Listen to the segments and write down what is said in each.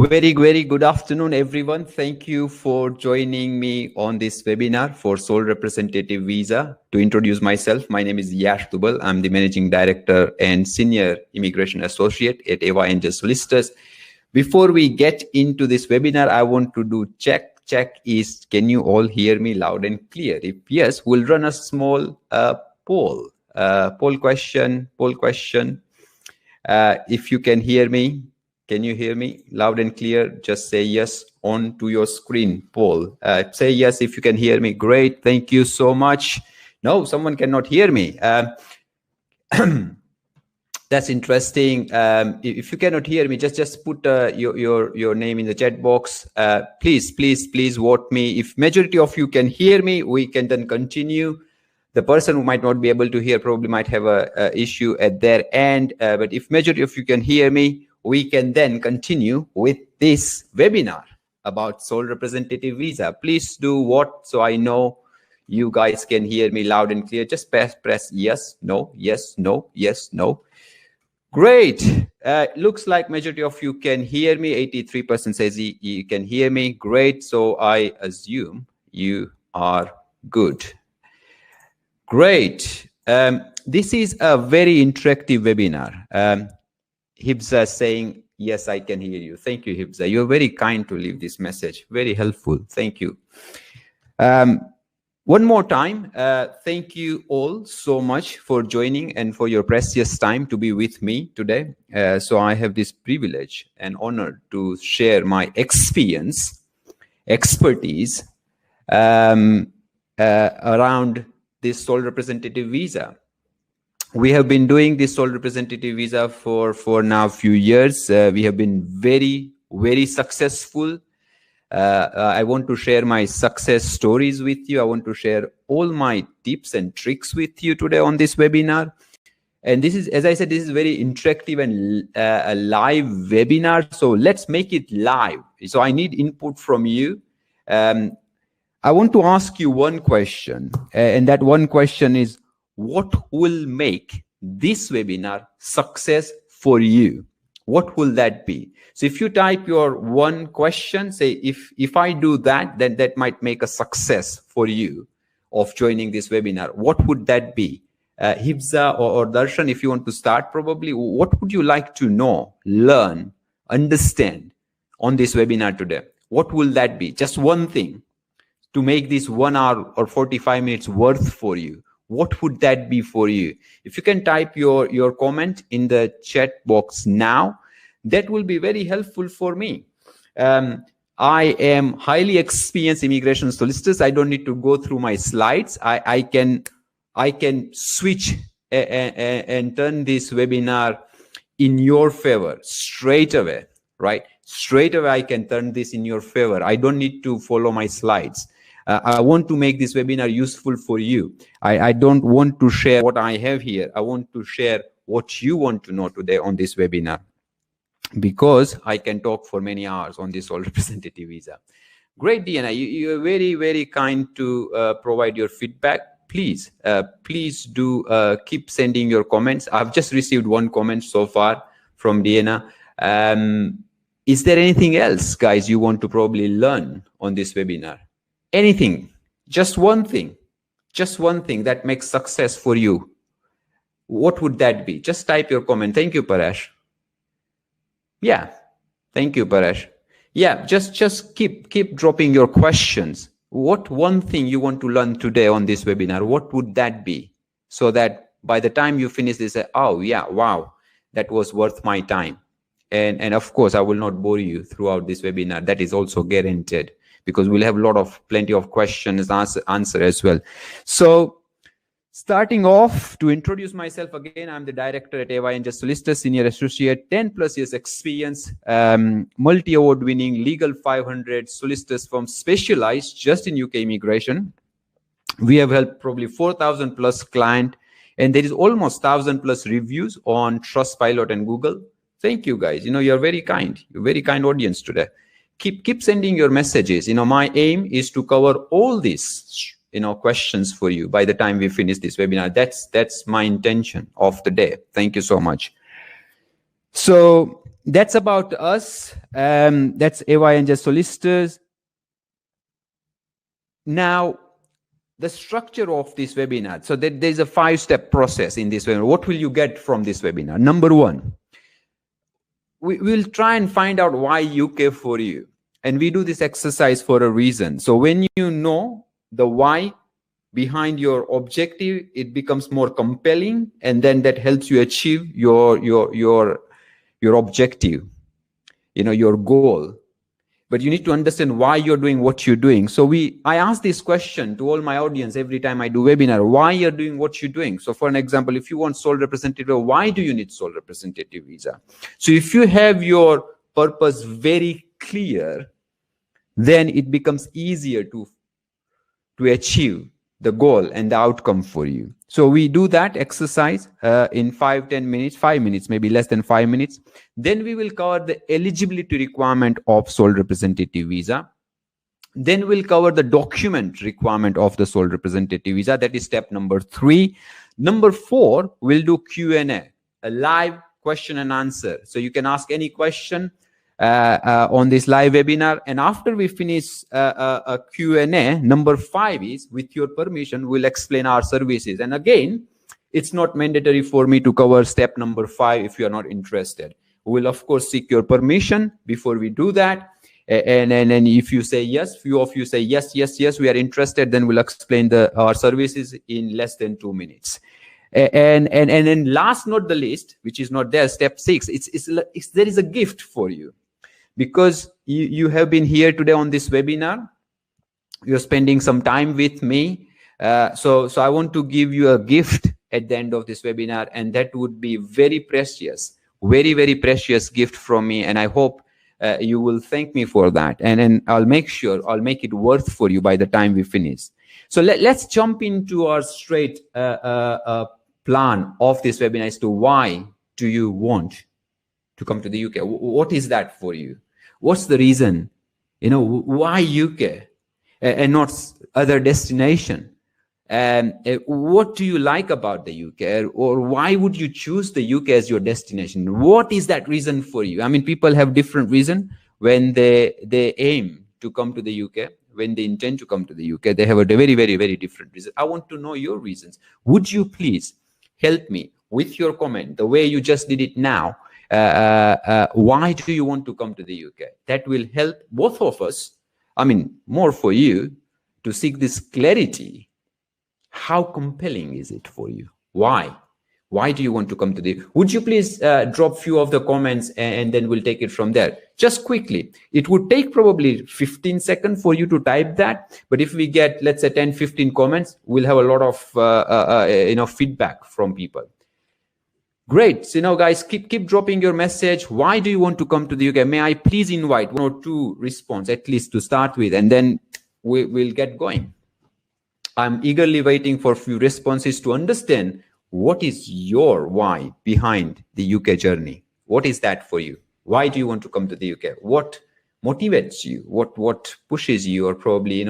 Very good afternoon, everyone. Thank you for joining me on this webinar for Sole Representative Visa. To introduce myself, my name is Yash Dubal. I'm the Managing Director and Senior Immigration Associate at Eva Angel Solicitors. Before we get into this webinar, I want to do check. Check is, can you all hear me loud and clear? If yes, we'll run a small poll question. If you can hear me, can you hear me loud and clear? Just say yes on to your screen poll. Say yes if you can hear me. Great. Thank you so much. No, someone cannot hear me. That's interesting. If you cannot hear me, just put your name in the chat box. Please vote me. If majority of you can hear me, we can then continue. The person who might not be able to hear probably might have a issue at their end. But if majority of you can hear me, we can then continue with this webinar about Sole Representative Visa. Please do what, so I know you guys can hear me loud and clear. Just press yes, no, yes, no, yes, no. Great. Looks like majority of you can hear me. 83% says you can hear me. Great. So I assume you are good. Great. This is a very interactive webinar. Hibza saying, yes, I can hear you. Thank you, Hibza. You're very kind to leave this message. Very helpful. Thank you. One more time, thank you all so much for joining and for your precious time to be with me today. So I have this privilege and honor to share my experience, expertise around this Sole Representative Visa. We have been doing this Sole Representative Visa for now a few years. We have been very successful. I want to share my success stories with you. I want to share all my tips and tricks with you today on this webinar. And this is, as I said, this is very interactive and a live webinar. So let's make it live. So I need input from you. I want to ask you one question, and that one question is, what will make this webinar success for you? What will that be? So if you type your one question, say, if I do that, then that might make a success for you of joining this webinar. What would that be? Hibza or Darshan, if you want to start, probably, what would you like to know, learn, understand on this webinar today? What will that be? Just one thing to make this 1 hour or 45 minutes worth for you. What would that be for you? If you can type your comment in the chat box now, that will be very helpful for me. I am highly experienced immigration solicitors. I don't need to go through my slides. I can switch and turn this webinar in your favor straight away, right? Straight away, I can turn this in your favor. I don't need to follow my slides. I want to make this webinar useful for you. I don't want to share what I have here. I want to share what you want to know today on this webinar, because I can talk for many hours on this Sole Representative Visa. Great, Diana. You are very kind to provide your feedback. Please do keep sending your comments. I've just received one comment so far from Diana. Is there anything else, guys, you want to probably learn on this webinar? Anything, just one thing that makes success for you. What would that be? Just type your comment. Thank you, Paresh. Yeah, thank you, Paresh. Yeah, just keep dropping your questions. What one thing you want to learn today on this webinar? What would that be? So that by the time you finish this, oh yeah, wow, that was worth my time. And of course, I will not bore you throughout this webinar. That is also guaranteed, because we'll have plenty of questions answer as well. So starting off, to introduce myself again, I'm the director at Eva Angel Solicitors, senior associate, 10+ years experience, multi-award winning legal 500 solicitors firm specialized just in UK immigration. We have helped probably 4,000+ client, and there is almost 1,000+ reviews on Trustpilot and Google. Thank you, guys. You're very kind. You're very kind audience today. Keep sending your messages. My aim is to cover all these questions for you by the time we finish this webinar. That's my intention of the day. Thank you so much. So that's about us. That's AYNJ solicitors. Now, the structure of this webinar. So there's a 5-step process in this webinar. What will you get from this webinar? Number one, we will try and find out why UK for you. And we do this exercise for a reason. So when you know the why behind your objective, it becomes more compelling, and then that helps you achieve your objective, your goal. But you need to understand why you're doing what you're doing. So I ask this question to all my audience every time I do webinar: why you're doing what you're doing. So for an example, if you want sole representative, why do you need sole representative visa? So if you have your purpose very clear, then it becomes easier to achieve the goal and the outcome for you. So we do that exercise in 5 minutes, maybe less than 5 minutes. Then we will cover the eligibility requirement of sole representative visa. Then we'll cover the document requirement of the sole representative visa. That is step number 3. Number 4, we'll do Q&A, a live question and answer. So you can ask any question on this live webinar. And after we finish a Q&A, number 5 is, with your permission, we'll explain our services. And again, it's not mandatory for me to cover step number 5 if you're not interested. We'll of course seek your permission before we do that. And if you say yes, few of you say yes, we are interested, then we'll explain our services in less than 2 minutes. And then last not the least, which is not there, step 6, there is a gift for you. Because you have been here today on this webinar, you're spending some time with me. So I want to give you a gift at the end of this webinar, and that would be very precious, very, very precious gift from me. And I hope you will thank me for that. And then I'll make it worth for you by the time we finish. So let's jump into our straight plan of this webinar as to why do you want to come to the UK? What is that for you? What's the reason? Why UK and not other destination? What do you like about the UK, or why would you choose the UK as your destination? What is that reason for you? I mean, people have different reason when they aim to come to the UK, when they intend to come to the UK. They have a very, very, very different reason. I want to know your reasons. Would you please help me with your comment, the way you just did it now? Why do you want to come to the UK? That will help both of us, more for you, to seek this clarity. How compelling is it for you? Why do you want to come to the... Would you please drop few of the comments, and then we'll take it from there. Just quickly, it would take probably 15 seconds for you to type that, but if we get, let's say, 10-15 comments, we'll have a lot of feedback from people. Great. So guys, keep dropping your message. Why do you want to come to the UK? May I please invite 1 or 2 response at least to start with, and then we'll get going. I'm eagerly waiting for a few responses to understand what is your why behind the UK journey. What is that for you? Why do you want to come to the UK? What motivates you? What pushes you, or probably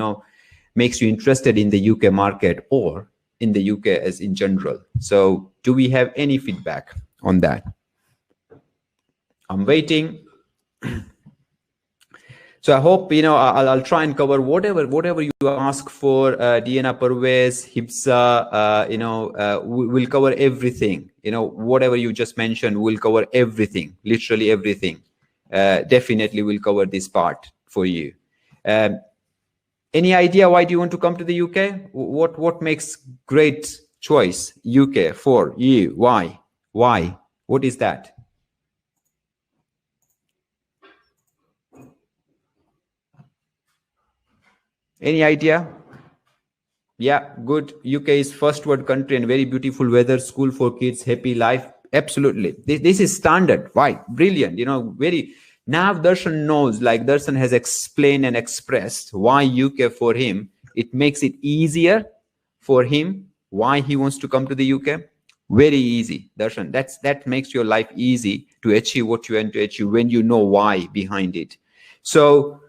makes you interested in the UK market or in the UK as in general? So do we have any feedback on that? I'm waiting. So I hope, I'll try and cover whatever you ask for. Diana Pervez, Hibsa, we'll cover everything. Whatever you just mentioned, we'll cover everything, literally everything. Definitely we'll cover this part for you. Any idea why do you want to come to the UK? What makes great choice UK for you? Why? What is that? Any idea? Yeah, good. UK is first world country and very beautiful weather, school for kids, happy life. Absolutely. This is standard. Why? Brilliant. Very... Now Darshan knows, like Darshan has explained and expressed why UK for him. It makes it easier for him why he wants to come to the UK. Very easy, Darshan. That makes your life easy to achieve what you want to achieve when you know why behind it. So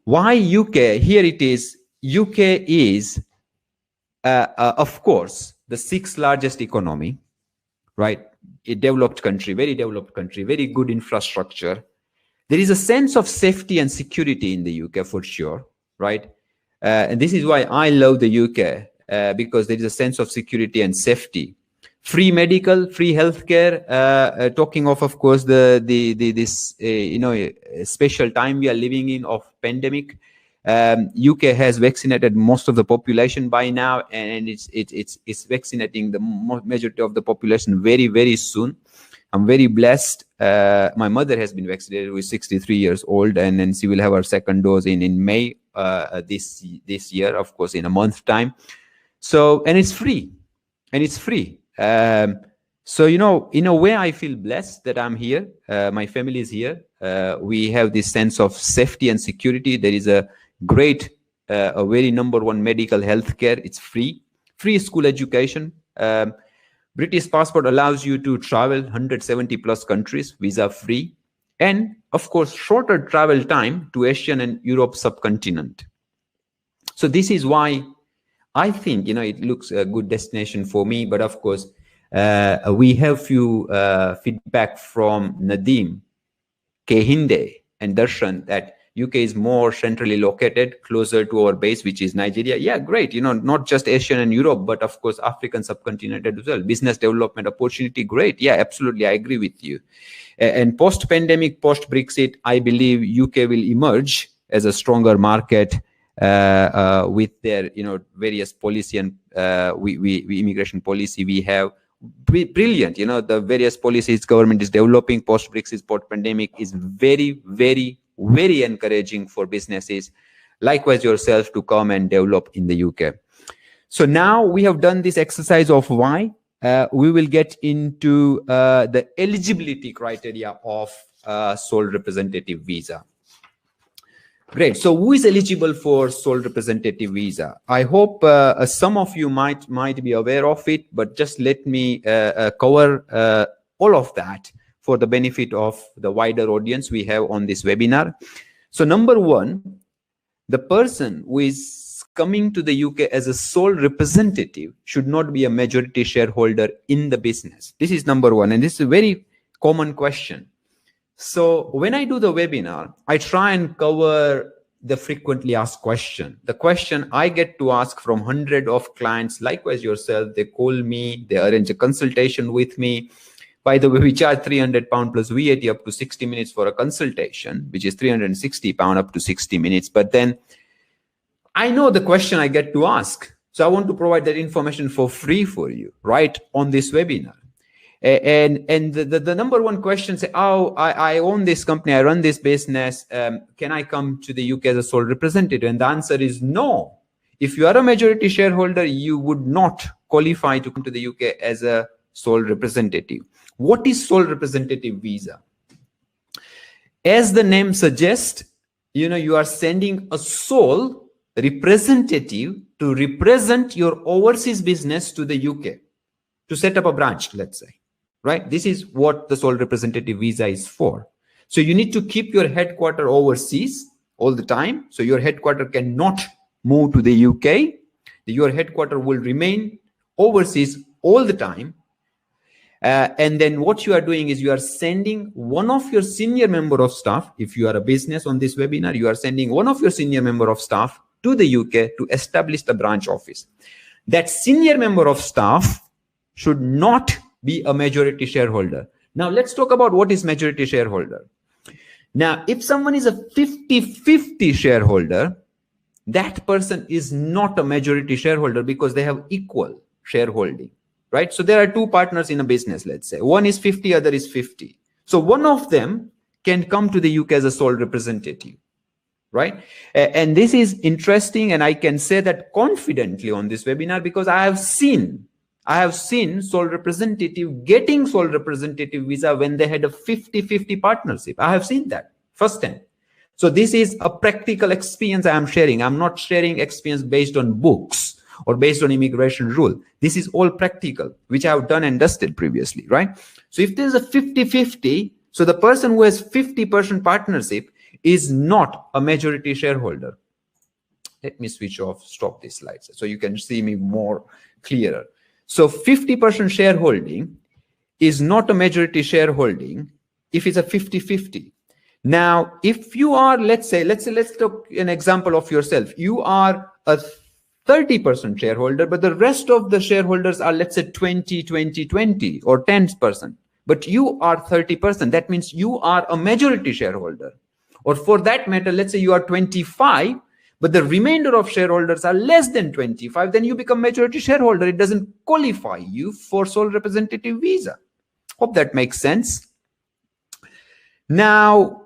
why UK? Here it is. UK is, of course, the 6th largest economy, right? a developed country, very developed country, very good infrastructure. There is a sense of safety and security in the UK for sure, right? And this is why I love the UK, because there is a sense of security and safety. Free medical, free healthcare. Talking of course, this special time we are living in of pandemic. UK has vaccinated most of the population by now, and it's vaccinating the majority of the population very, very soon. I'm very blessed. My mother has been vaccinated with 63 years old, and then she will have her second dose in May this year, of course, in a month's time. So, and it's free, so, in a way, I feel blessed that I'm here. My family is here. We have this sense of safety and security. There is a great, a very number one medical healthcare. It's free school education. British passport allows you to travel 170 plus countries, visa free, and of course, shorter travel time to Asian and Europe subcontinent. So this is why I think, it looks a good destination for me. But of course, we have few feedback from Nadeem, Kehinde, and Darshan that UK is more centrally located, closer to our base, which is Nigeria. Yeah, great. Not just Asian and Europe, but of course, African subcontinent as well. Business development opportunity, great. Yeah, absolutely. I agree with you. And post-pandemic, post-Brexit, I believe UK will emerge as a stronger market with their, various policy and immigration policy we have. Brilliant. The various policies government is developing post-Brexit, post-pandemic is very, very, very encouraging for businesses, likewise yourself, to come and develop in the UK. So now we have done this exercise of why. We will get into the eligibility criteria of sole representative visa. Great. So who is eligible for sole representative visa? I hope some of you might be aware of it, but just let me cover all of that for the benefit of the wider audience we have on this webinar. So number one, the person who is coming to the UK as a sole representative should not be a majority shareholder in the business. This is number one, and this is a very common question. So when I do the webinar, I try and cover the frequently asked question. The question I get to ask from hundreds of clients, likewise yourself, they call me, they arrange a consultation with me. By the way, we charge £300 plus VAT up to 60 minutes for a consultation, which is £360 up to 60 minutes. But then I know the question I get to ask. So I want to provide that information for free for you, right, on this webinar. And the number one question say, oh, I own this company, I run this business, can I come to the UK as a sole representative? And the answer is no. If you are a majority shareholder, you would not qualify to come to the UK as a sole representative. What is sole representative visa? As the name suggests, you are sending a sole representative to represent your overseas business to the UK, to set up a branch, let's say. Right? This is what the sole representative visa is for. So you need to keep your headquarters overseas all the time. So your headquarters cannot move to the UK. Your headquarters will remain overseas all the time. And then what you are doing is you are sending one of your senior member of staff. If you are a business on this webinar, you are sending one of your senior member of staff to the UK to establish the branch office. That senior member of staff should not be a majority shareholder. Now let's talk about what is majority shareholder. Now, if someone is a 50-50 shareholder, that person is not a majority shareholder because they have equal shareholding, right? So there are two partners in a business, let's say. One is 50, other is 50. So one of them can come to the UK as a sole representative, right? And this is interesting, and I can say that confidently on this webinar because I have seen sole representative getting sole representative visa when they had a 50-50 partnership. I have seen that firsthand. So this is a practical experience I am sharing. I'm not sharing experience based on books or based on immigration rule. This is all practical, which I have done and dusted previously, right? So if there's a 50-50, so the person who has 50% partnership is not a majority shareholder. Let me switch off, stop this slide so you can see me more clearer. So 50% shareholding is not a majority shareholding if it's a 50-50. Now, if you are, let's take an example of yourself. You are a 30% shareholder, but the rest of the shareholders are, let's say, 20 or 10%. But you are 30%. That means you are a majority shareholder. Or for that matter, let's say you are 25, but the remainder of shareholders are less than 25, then you become majority shareholder. It doesn't qualify you for sole representative visa. Hope that makes sense. Now,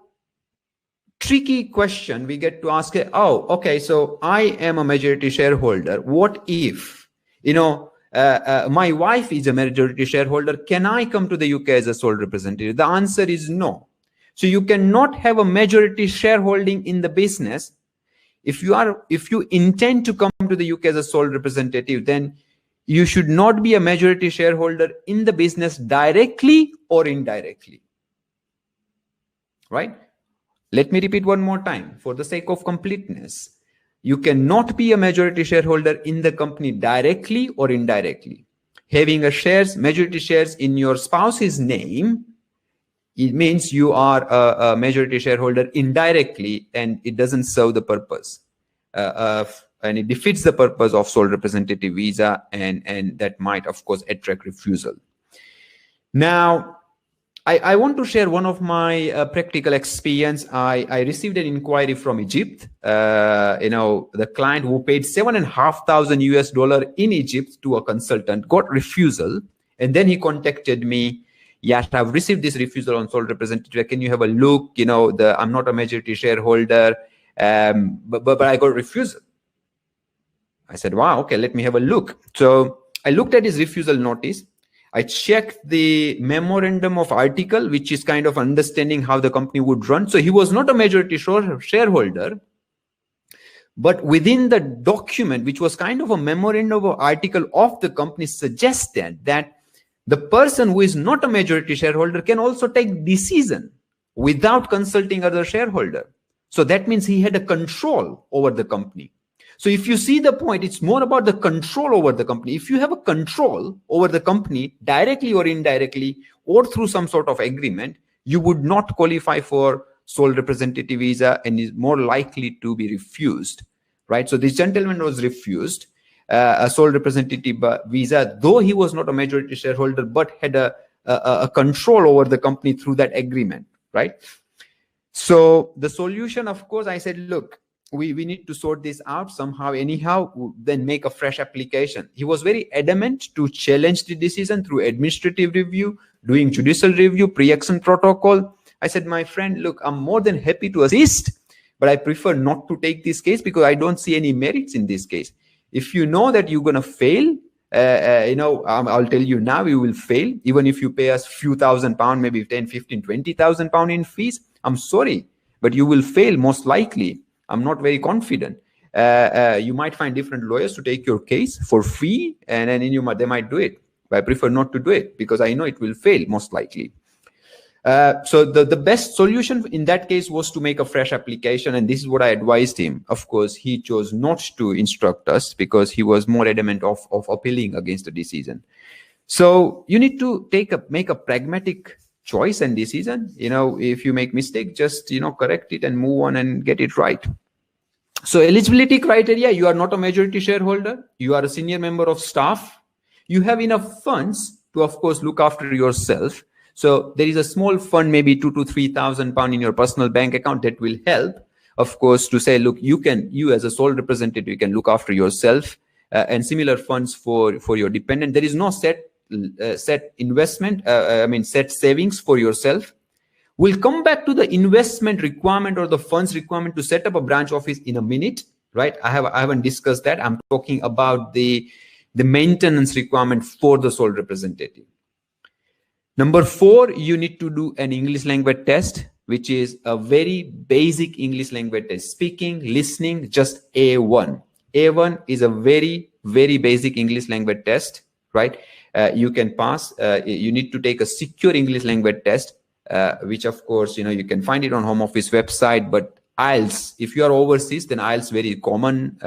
tricky question we get to ask, oh, okay, so I am a majority shareholder. What if, my wife is a majority shareholder? Can I come to the UK as a sole representative? The answer is no. So you cannot have a majority shareholding in the business. If you intend to come to the UK as a sole representative, then you should not be a majority shareholder in the business directly or indirectly. Right? Let me repeat one more time for the sake of completeness. You cannot be a majority shareholder in the company directly or indirectly. Having majority shares in your spouse's name, it means you are a majority shareholder indirectly, and it doesn't serve the purpose. And it defeats the purpose of sole representative visa, and that might, of course, attract refusal. Now, I want to share one of my practical experience. I received an inquiry from Egypt. The client who paid $7,500 in Egypt to a consultant got refusal, and then he contacted me. Yes, I've received this refusal on sole representative. Can you have a look? I'm not a majority shareholder, but I got refusal. I said, wow, okay, let me have a look. So I looked at his refusal notice. I checked the memorandum of article, which is kind of understanding how the company would run. So he was not a majority shareholder, but within the document, which was kind of a memorandum of article of the company, suggested that the person who is not a majority shareholder can also take decision without consulting other shareholder. So that means he had a control over the company. So if you see the point, it's more about the control over the company. If you have a control over the company directly or indirectly or through some sort of agreement, you would not qualify for sole representative visa and is more likely to be refused, right? So this gentleman was refused a sole representative visa, though he was not a majority shareholder, but had a control over the company through that agreement, right? So the solution, of course, I said, look, we need to sort this out somehow, anyhow, then make a fresh application. He was very adamant to challenge the decision through administrative review, doing judicial review, pre-action protocol. I said, my friend, look, I'm more than happy to assist, but I prefer not to take this case because I don't see any merits in this case. If you know that you're going to fail, I'll tell you now, you will fail. Even if you pay us few £1,000, maybe 10, 15, 20,000 pounds in fees, I'm sorry, but you will fail most likely. I'm not very confident. You might find different lawyers to take your case for fee, and then they might do it. But I prefer not to do it because I know it will fail most likely. So the best solution in that case was to make a fresh application, and this is what I advised him. Of course, he chose not to instruct us because he was more adamant of appealing against the decision. So you need to make a pragmatic choice and decision. If you make mistake, just correct it and move on and get it right. So eligibility criteria: you are not a majority shareholder, you are a senior member of staff, you have enough funds to, of course, look after yourself. So there is a small fund, maybe £2,000 to £3,000 in your personal bank account that will help, of course, to say, look, you as a sole representative, you can look after yourself, and similar funds for your dependent. There is no set investment, set savings for yourself. We'll come back to the investment requirement or the funds requirement to set up a branch office in a minute, right? I haven't discussed that. I'm talking about the maintenance requirement for the sole representative. Number 4, you need to do an English language test, which is a very basic English language test. Speaking, listening, just A1. A1 is a very, very basic English language test, right? You can pass. You need to take a secure English language test, which, of course, you can find it on Home Office website. But IELTS, if you are overseas, then IELTS very common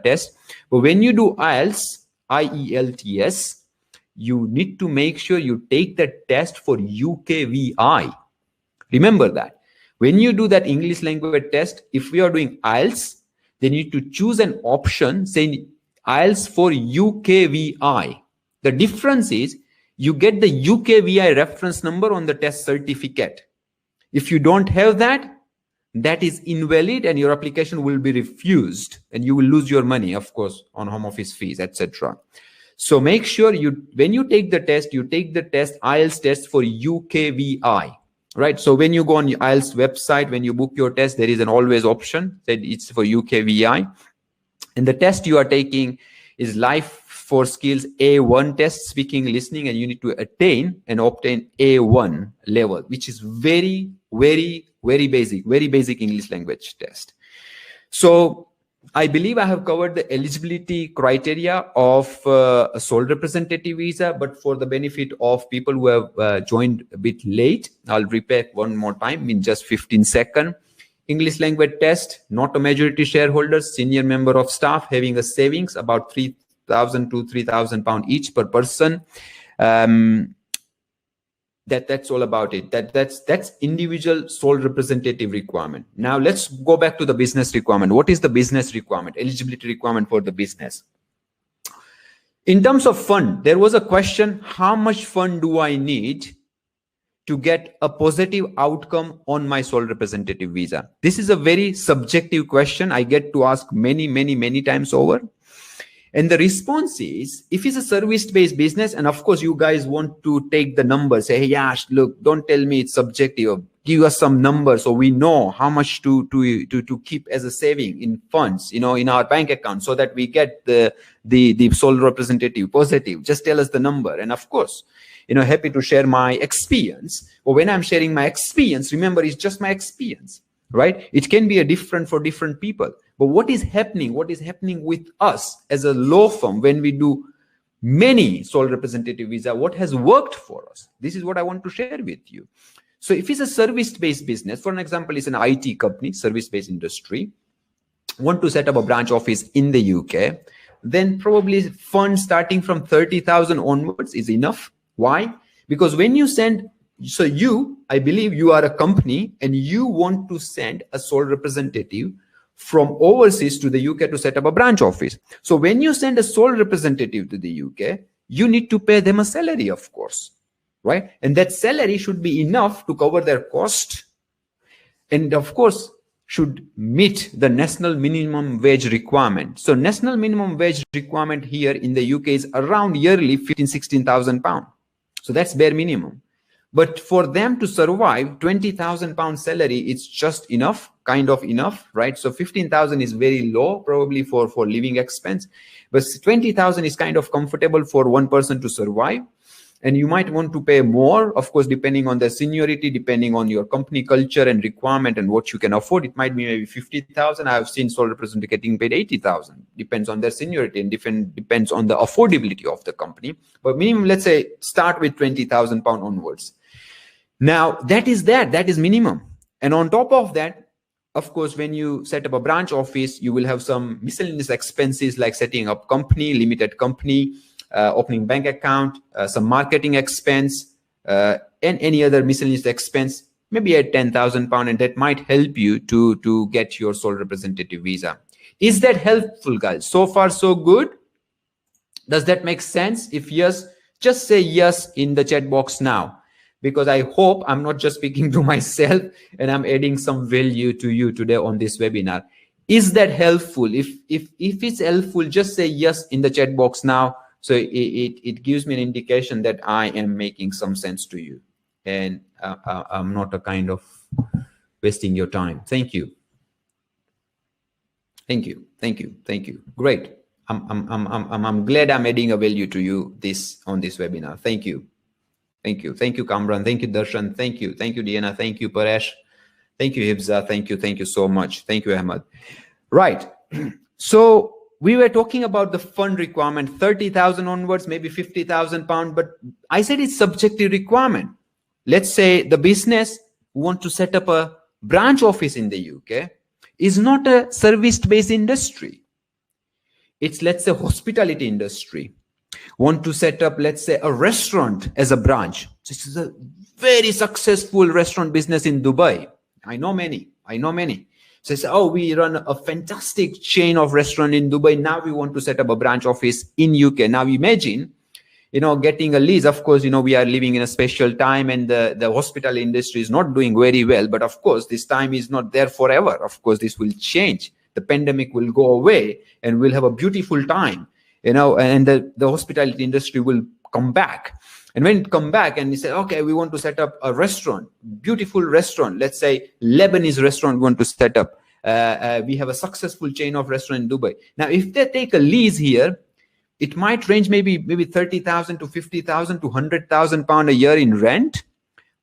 test. But when you do IELTS, IELTS, you need to make sure you take the test for UKVI. Remember that. When you do that English language test, if we are doing IELTS, then you need to choose an option saying IELTS for UKVI. The difference is you get the UKVI reference number on the test certificate. If you don't have that, that is invalid and your application will be refused and you will lose your money, of course, on home office fees, etc. So make sure when you take the test IELTS test for UKVI, right? So when you go on the IELTS website, when you book your test, there is an always option that it's for UKVI. And the test you are taking is Life for Skills A1 test, speaking, listening, and you need to attain and obtain A1 level, which is very, very, very basic English language test. So I believe I have covered the eligibility criteria of a sole representative visa, but for the benefit of people who have joined a bit late, I'll repeat one more time in just 15 seconds. English language test, not a majority shareholder, senior member of staff, having a savings about 3,000 to 3,000 pounds each per person. That's all about it. That's individual sole representative requirement. Now let's go back to the business requirement. What is the business requirement, eligibility requirement for the business? In terms of fund, there was a question, how much fund do I need to get a positive outcome on my sole representative visa? This is a very subjective question. I get to ask many times over. And the response is, if it's a service-based business, and of course you guys want to take the numbers, say, hey, Yash, look, don't tell me it's subjective. Give us some numbers so we know how much to keep as a saving in funds, in our bank account, so that we get the sole representative positive. Just tell us the number. And of course, happy to share my experience. But when I'm sharing my experience, remember, it's just my experience, right? It can be different for different people. But what is happening with us as a law firm when we do many sole representative visa, what has worked for us? This is what I want to share with you. So if it's a service-based business, for an example, it's an IT company, service-based industry, want to set up a branch office in the UK, then probably funds starting from 30,000 onwards is enough. Why? Because when you send, I believe you are a company and you want to send a sole representative from overseas to the UK to set up a branch office. So when you send a sole representative to the UK, you need to pay them a salary, of course, right? And that salary should be enough to cover their cost. And of course, should meet the national minimum wage requirement. So national minimum wage requirement here in the UK is around yearly 16,000 pounds. So that's bare minimum. But for them to survive, 20,000 pound salary, it's just enough, kind of enough, right? So 15,000 is very low, probably for living expense, but 20,000 is kind of comfortable for one person to survive. And you might want to pay more, of course, depending on the seniority, depending on your company culture and requirement and what you can afford. It might be maybe 50,000. I have seen sole representative getting paid 80,000. Depends on their seniority and depends on the affordability of the company. But minimum, let's say, start with 20,000 pound onwards. Now, that is minimum. And on top of that, of course, when you set up a branch office, you will have some miscellaneous expenses like setting up company, limited company, opening bank account, some marketing expense, and any other miscellaneous expense, maybe at 10,000 pounds, and that might help you to get your sole representative visa. Is that helpful, guys? So far, so good. Does that make sense? If yes, just say yes in the chat box now, because I hope I'm not just speaking to myself and I'm adding some value to you today on this webinar. Is that helpful? If it's helpful, just say yes in the chat box now. So it gives me an indication that I am making some sense to you, and I'm not a kind of wasting your time. Thank you. Thank you. Thank you. Thank you. Great. I'm glad I'm adding a value to you on this webinar. Thank you. Thank you. Thank you, Kamran. Thank you, Darshan. Thank you. Thank you, Diana. Thank you, Paresh. Thank you, Hibza. Thank you. Thank you so much. Thank you, Ahmad. Right. So we were talking about the fund requirement, 30,000 onwards, maybe 50,000 pounds, but I said it's subjective requirement. Let's say the business want to set up a branch office in the UK is not a service-based industry. It's, let's say, hospitality industry. want to set up, let's say, a restaurant as a branch. This is a very successful restaurant business in Dubai. I know many. So it's, oh, we run a fantastic chain of restaurant in Dubai. Now we want to set up a branch office in UK. Now imagine, getting a lease. Of course, we are living in a special time, and the hospital industry is not doing very well. But of course, this time is not there forever. Of course, this will change. The pandemic will go away, and we'll have a beautiful time, and the hospitality industry will come back. And when it come back and we say, okay, we want to set up a restaurant, beautiful restaurant, let's say Lebanese restaurant we want to set up. We have a successful chain of restaurant in Dubai. Now, if they take a lease here, it might range maybe 30,000 to 50,000 to 100,000 pound a year in rent,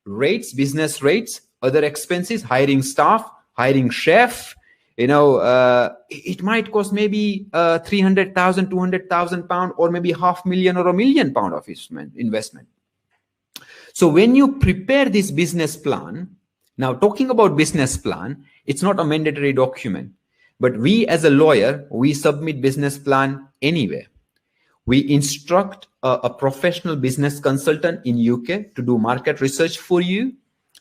rates, business rates, other expenses, hiring staff, hiring chef. It might cost maybe 300,000, 200,000 pound, or maybe £500,000 or £1 million of investment. So when you prepare this business plan, now talking about business plan, it's not a mandatory document, but we as a lawyer, we submit business plan anyway. We instruct a professional business consultant in UK to do market research for you,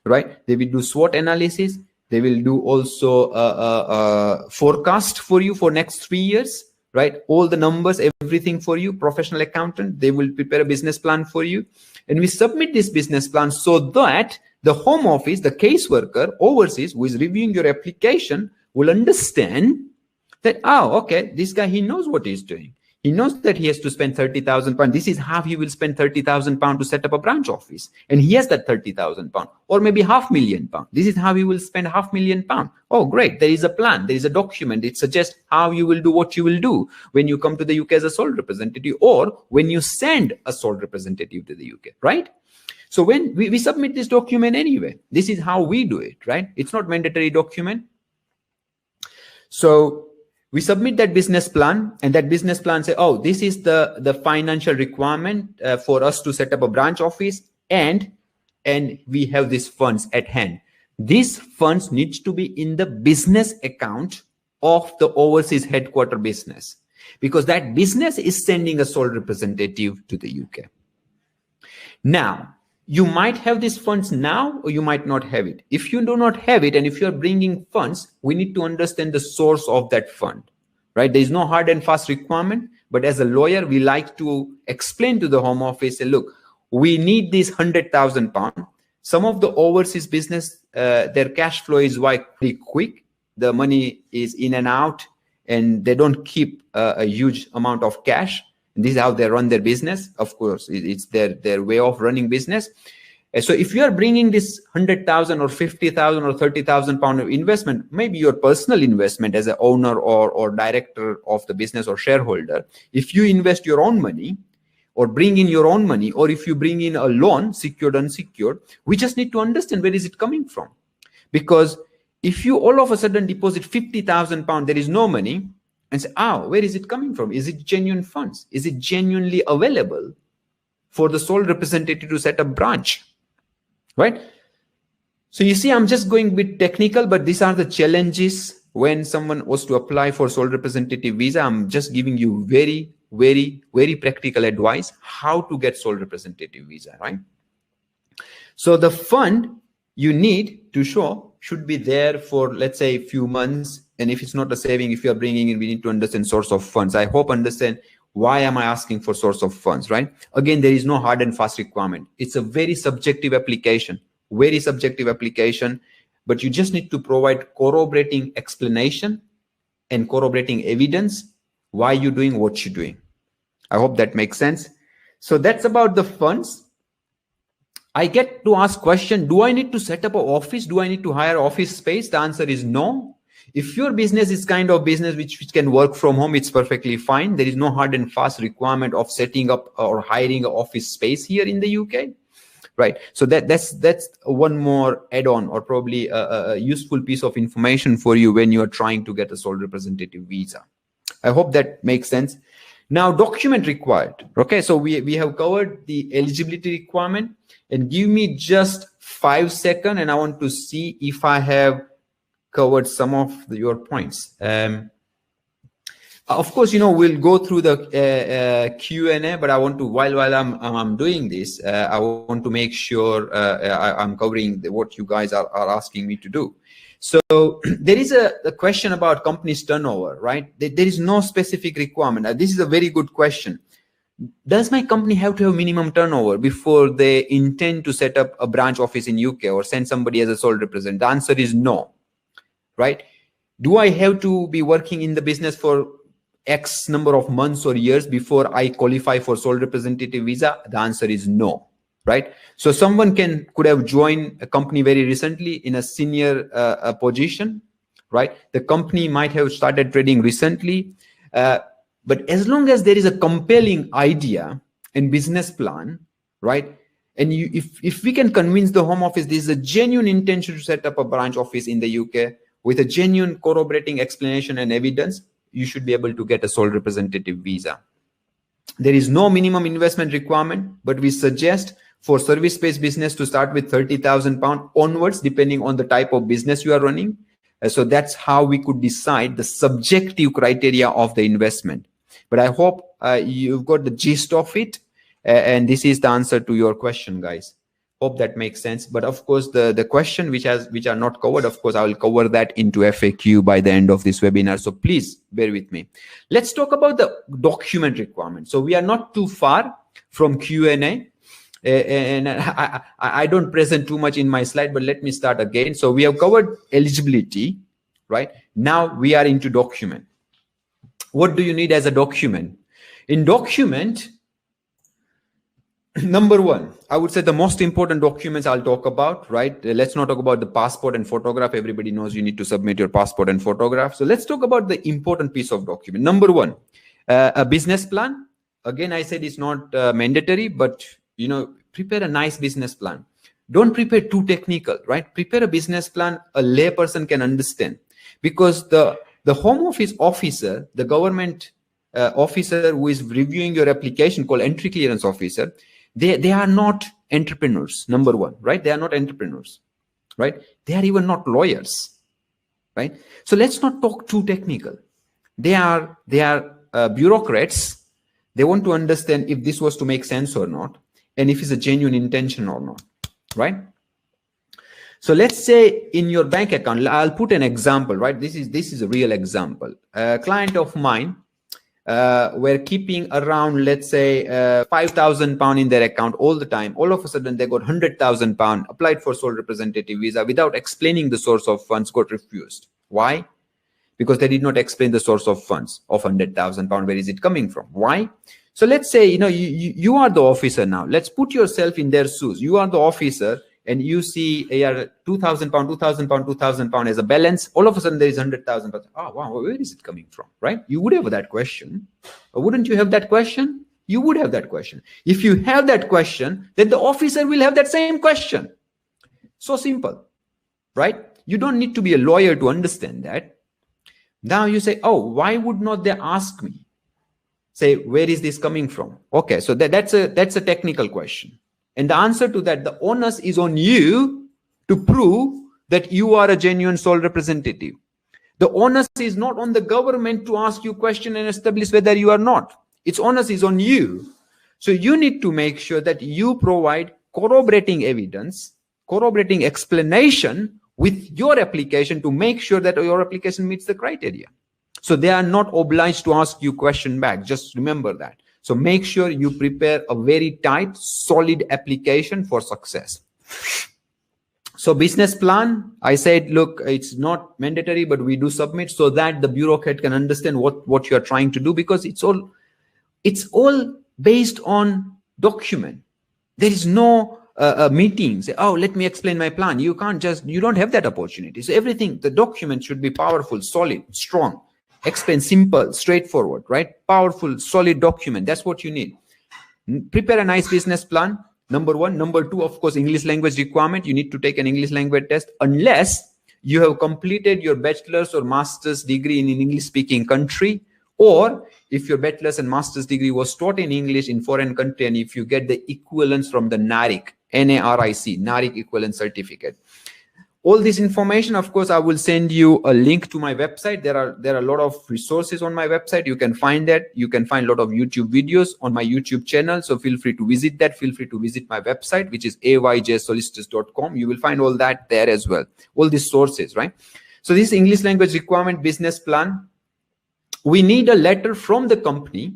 right? They will do SWOT analysis. They will do also a forecast for you for next 3 years, right? All the numbers, everything for you. Professional accountant, they will prepare a business plan for you. And we submit this business plan so that the home office, the caseworker overseas who is reviewing your application will understand that, okay, this guy, he knows what he's doing. He knows that he has to spend £30,000. This is how he will spend £30,000 to set up a branch office. And he has that £30,000 or maybe £500,000. This is how he will spend £500,000. Oh, great. There is a plan. There is a document. It suggests how you will do what you will do when you come to the UK as a sole representative, or when you send a sole representative to the UK, right? So when we submit this document anyway, this is how we do it, right? It's not mandatory document. So we submit that business plan, and that business plan say, oh, this is the financial requirement for us to set up a branch office, and we have these funds at hand. These funds needs to be in the business account of the overseas headquarter business, because that business is sending a sole representative to the UK. Now, you might have these funds now, or you might not have it. If you do not have it, and if you're bringing funds, we need to understand the source of that fund, right? There is no hard and fast requirement, but as a lawyer, we like to explain to the Home Office, say, look, we need this £100,000. Some of the overseas business, their cash flow is pretty quick. The money is in and out, and they don't keep a huge amount of cash. And this is how they run their business. Of course, it's their way of running business. So if you are bringing this 100,000 or 50,000 or 30,000 pound of investment, maybe your personal investment as an owner or director of the business or shareholder, if you invest your own money or bring in your own money, or if you bring in a loan, secured, unsecured, we just need to understand where is it coming from. Because if you all of a sudden deposit 50,000 pound, there is no money, and say, where is it coming from? Is it genuine funds? Is it genuinely available for the sole representative to set up branch? Right? So you see, I'm just going a bit technical, but these are the challenges when someone was to apply for sole representative visa. I'm just giving you very, very, very practical advice how to get sole representative visa, right? So the fund you need to show should be there for, let's say, a few months. And if it's not a saving, if you're bringing in, we need to understand source of funds. I hope understand why am I asking for source of funds, right? Again, there is no hard and fast requirement. It's a very subjective application, but you just need to provide corroborating explanation and corroborating evidence why you're doing what you're doing. I hope that makes sense. So that's about the funds. I get to ask question, do I need to set up an office? Do I need to hire office space? The answer is no. If your business is kind of business which can work from home, it's perfectly fine. There is no hard and fast requirement of setting up or hiring an office space here in the UK, right? So that's one more add-on, or probably a useful piece of information for you when you are trying to get a sole representative visa. I hope that makes sense. Now, document required. Okay, so we have covered the eligibility requirement, and give me just 5 seconds, and I want to see if I have covered some of your points. Of course, we'll go through the Q&A, but I want to, while I'm doing this, I want to make sure I'm covering what you guys are asking me to do. So there is a question about company's turnover, right? There is no specific requirement. This is a very good question. Does my company have to have minimum turnover before they intend to set up a branch office in UK or send somebody as a sole representative? The answer is no, right? Do I have to be working in the business for X number of months or years before I qualify for sole representative visa? The answer is no, right? So someone could have joined a company very recently in a senior position, right? The company might have started trading recently, but as long as there is a compelling idea and business plan, right? And if we can convince the Home Office this is a genuine intention to set up a branch office in the UK with a genuine corroborating explanation and evidence, you should be able to get a sole representative visa. There is no minimum investment requirement, but we suggest for service-based business to start with £30,000 onwards, depending on the type of business you are running. So that's how we could decide the subjective criteria of the investment. But I hope you've got the gist of it. And this is the answer to your question, guys. Hope that makes sense. But of course, the question which are not covered, of course, I will cover that into FAQ by the end of this webinar. So please bear with me. Let's talk about the document requirement. So we are not too far from Q&A. And I don't present too much in my slide, but let me start again. So we have covered eligibility, right? Now we are into document. What do you need as a document? In document, number one, I would say the most important documents I'll talk about, right? Let's not talk about the passport and photograph. Everybody knows you need to submit your passport and photograph. So let's talk about the important piece of document. Number one, a business plan. Again, I said it's not mandatory, but prepare a nice business plan. Don't prepare too technical, right? Prepare a business plan a layperson can understand, because the Home Office officer, the government officer who is reviewing your application, called entry clearance officer, they are not entrepreneurs, number one, right? They are not entrepreneurs, right? They are even not lawyers, right? So let's not talk too technical. They are bureaucrats. They want to understand if this was to make sense or not, and if it's a genuine intention or not, right? So let's say in your bank account, I'll put an example, right? This is a real example. A client of mine were keeping around, let's say, £5,000 in their account all the time. All of a sudden, they got £100,000, applied for sole representative visa without explaining the source of funds, got refused. Why? Because they did not explain the source of funds of £100,000. Where is it coming from? Why? So let's say, you are the officer now. Let's put yourself in their shoes. You are the officer, and you see £2,000, £2,000 as a balance. All of a sudden, there is £100,000. Oh, wow, where is it coming from, right? You would have that question. Or wouldn't you have that question? You would have that question. If you have that question, then the officer will have that same question. So simple, right? You don't need to be a lawyer to understand that. Now you say, oh, why would not they ask me? Say, where is this coming from? Okay, so that's a technical question. And the answer to that, the onus is on you to prove that you are a genuine sole representative. The onus is not on the government to ask you question and establish whether you are not. Its onus is on you. So you need to make sure that you provide corroborating evidence, corroborating explanation with your application to make sure that your application meets the criteria. So they are not obliged to ask you question back. Just remember that. So make sure you prepare a very tight, solid application for success. So business plan, I said, look, it's not mandatory, but we do submit so that the bureaucrat can understand what you're trying to do, because it's all based on document. There is no meeting. Say, oh, let me explain my plan. You don't have that opportunity. So everything, the document should be powerful, solid, strong. Explain, simple, straightforward, right? Powerful, solid document. That's what you need. Prepare a nice business plan. Number one. Number two, of course, English language requirement. You need to take an English language test unless you have completed your bachelor's or master's degree in an English speaking country, or if your bachelor's and master's degree was taught in English in foreign country, and if you get the equivalence from the NARIC, NARIC, NARIC equivalent certificate. All this information, of course, I will send you a link to my website. There are a lot of resources on my website. You can find that. You can find a lot of YouTube videos on my YouTube channel. So feel free to visit that. Feel free to visit my website, which is ayjsolicitors.com. You will find all that there as well. All these sources, right? So this English language requirement business plan, we need a letter from the company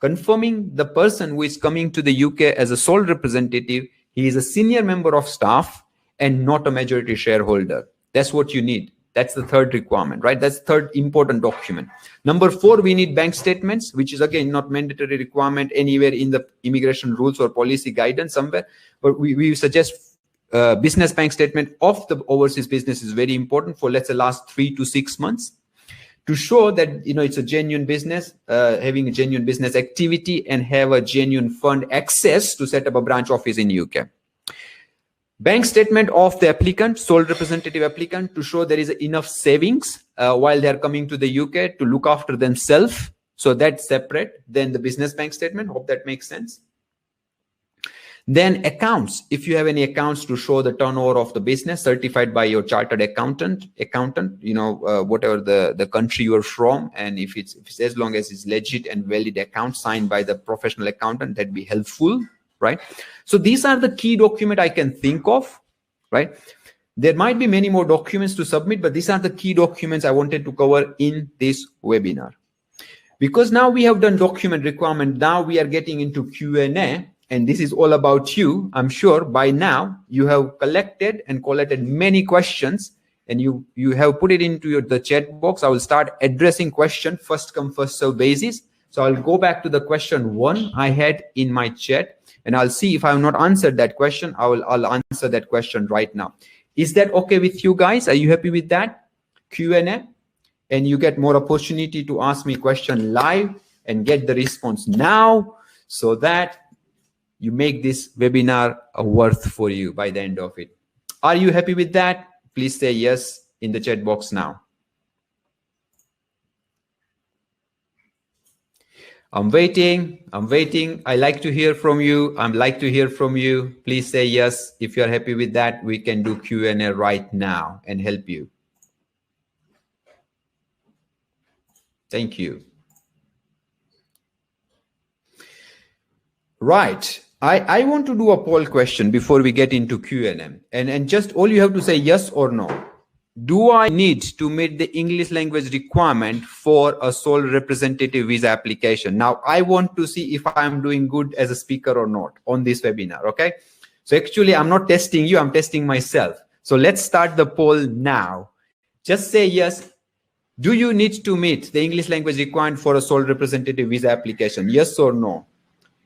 confirming the person who is coming to the UK as a sole representative, he is a senior member of staff and not a majority shareholder. That's what you need. That's the third requirement, right? That's the third important document. Number 4, we need bank statements, which is again not mandatory requirement anywhere in the immigration rules or policy guidance somewhere, but we suggest business bank statement of the overseas business is very important for, let's say, last 3 to 6 months, to show that it's a genuine business, having a genuine business activity, and have a genuine fund access to set up a branch office in UK. Bank statement of the applicant, sole representative applicant, to show there is enough savings while they are coming to the UK to look after themselves. So that's separate than the business bank statement. Hope that makes sense. Then accounts, if you have any accounts to show the turnover of the business, certified by your chartered accountant, whatever the country you are from, and if it's as long as it's legit and valid account signed by the professional accountant, that'd be helpful, right? So these are the key document I can think of, right? There might be many more documents to submit, but these are the key documents I wanted to cover in this webinar. Because now we have done document requirement, now we are getting into Q&A. And this is all about you. I'm sure by now you have collected many questions, and you have put it into the chat box. I will start addressing question first come first serve basis. So I'll go back to the question 1 I had in my chat, and I'll see if I have not answered that question. I'll answer that question right now. Is that okay with you guys? Are you happy with that Q&A? And you get more opportunity to ask me question live and get the response now, so that you make this webinar a worth for you by the end of it. Are you happy with that? Please say yes in the chat box now. I'm waiting. I like to hear from you. Please say yes. If you're happy with that, we can do Q&A right now and help you. Thank you. Right. I want to do a poll question before we get into Q&A. And just all you have to say yes or no. Do I need to meet the English language requirement for a sole representative visa application? Now, I want to see if I'm doing good as a speaker or not on this webinar, okay? So actually, I'm not testing you, I'm testing myself. So let's start the poll now. Just say yes. Do you need to meet the English language requirement for a sole representative visa application? Yes or no?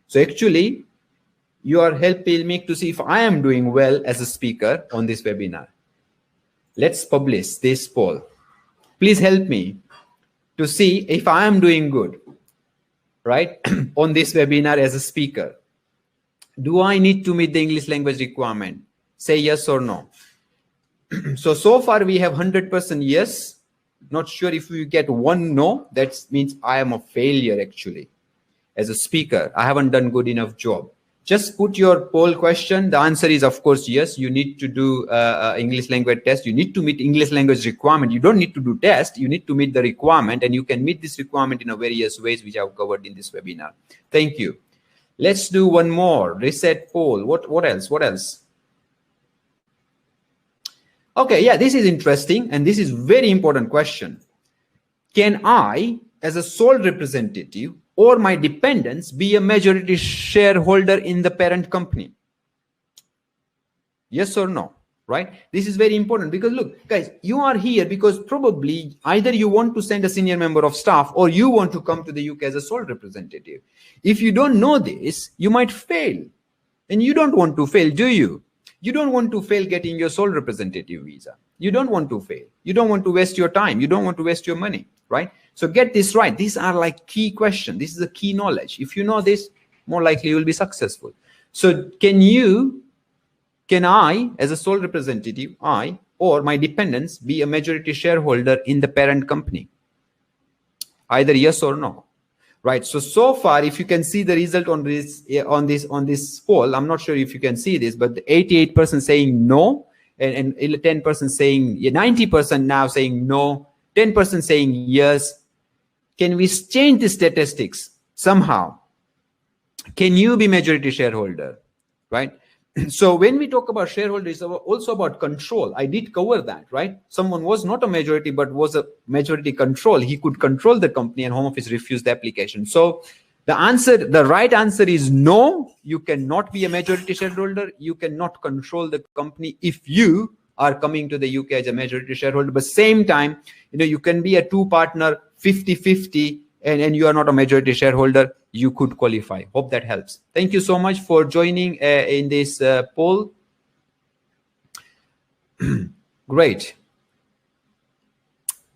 So actually, you are helping me to see if I am doing well as a speaker on this webinar. Let's publish this poll. Please help me to see if I am doing good, right, on this webinar as a speaker. Do I need to meet the English language requirement? Say yes or no. So far we have 100% yes. Not sure if we get 1 no. That means I am a failure actually. As a speaker, I haven't done good enough job. Just put your poll question. The answer is, of course, yes. You need to do English language test. You need to meet English language requirement. You don't need to do test. You need to meet the requirement, and you can meet this requirement in various ways, which I've covered in this webinar. Thank you. Let's do one more. Reset poll. What else? What else? Okay, yeah, this is interesting, and this is very important question. Can I, as a sole representative, or my dependents, be a majority shareholder in the parent company? Yes or no, right? This is very important because look, guys, you are here because probably either you want to send a senior member of staff or you want to come to the UK as a sole representative. If you don't know this, you might fail. And you don't want to fail, do you? You don't want to fail getting your sole representative visa. You don't want to fail. You don't want to waste your time. You don't want to waste your money, right? So get this right. These are like key questions. This is a key knowledge. If you know this, more likely you will be successful. So can I, as a sole representative, I or my dependents be a majority shareholder in the parent company? Either yes or no, right? So far, if you can see the result on this poll, I'm not sure if you can see this, but the 88% saying no and 10% saying, 90% now saying no, 10% saying yes. Can we change the statistics somehow? Can you be majority shareholder, right? So when we talk about shareholder, it's also about control. I did cover that, right? Someone was not a majority, but was a majority control. He could control the company, and Home Office refused the application. So the right answer is no. You cannot be a majority shareholder. You cannot control the company if you are coming to the UK as a majority shareholder. But same time, you can be a two-partner 50-50, and you are not a majority shareholder. You could qualify. Hope that helps. Thank you so much for joining in this poll. Great.